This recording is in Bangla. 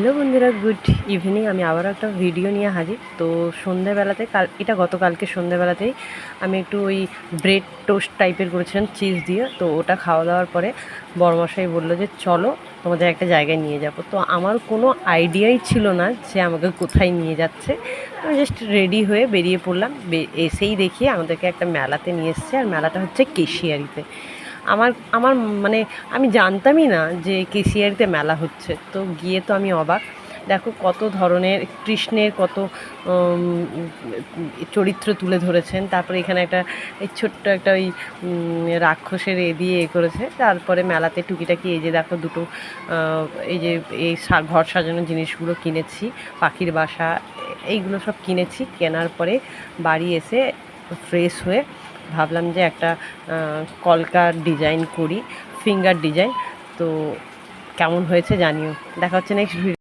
হ্যালো বন্ধুরা, গুড ইভিনিং। আমি আবারও একটা ভিডিও নিয়ে হাজির। তো সন্ধ্যেবেলাতে এটা গতকালকে সন্ধ্যেবেলাতেই আমি একটু ওই ব্রেড টোস্ট টাইপের করেছিলাম চিজ দিয়ে। তো ওটা খাওয়া দাওয়ার পরে বড়মশাই বললো যে চলো তোমাদের একটা জায়গায় নিয়ে যাব। তো আমার কোনো আইডিয়াই ছিল না যে আমাকে কোথায় নিয়ে যাচ্ছে। আমি জাস্ট রেডি হয়ে বেরিয়ে পড়লাম। এসেই দেখি আমাদেরকে একটা মেলাতে নিয়ে এসছে, আর মেলাটা হচ্ছে কেশিয়ারিতে। আমার আমার মানে আমি জানতামই না যে কেশিয়ারিতে মেলা হচ্ছে। তো গিয়ে তো আমি অবাক। দেখো কত ধরনের কৃষ্ণের কত চরিত্র তুলে ধরেছেন। তারপরে এখানে একটা এই ছোট্ট একটা ওই রাক্ষসের দিয়ে করেছে। তারপরে মেলাতে টুকিটাকি এই যে দেখো দুটো এই যে এই ঘর সাজানোর জিনিসগুলো কিনেছি, পাখির বাসা, এইগুলো সব কিনেছি। কেনার পরে বাড়ি এসে ফ্রেশ হয়ে ভাবলাম যে একটা কলকার ডিজাইন করি, ফিঙ্গার ডিজাইন। তো কেমন হয়েছে জানিও। দেখা হচ্ছে নেক্সট ভিডিও।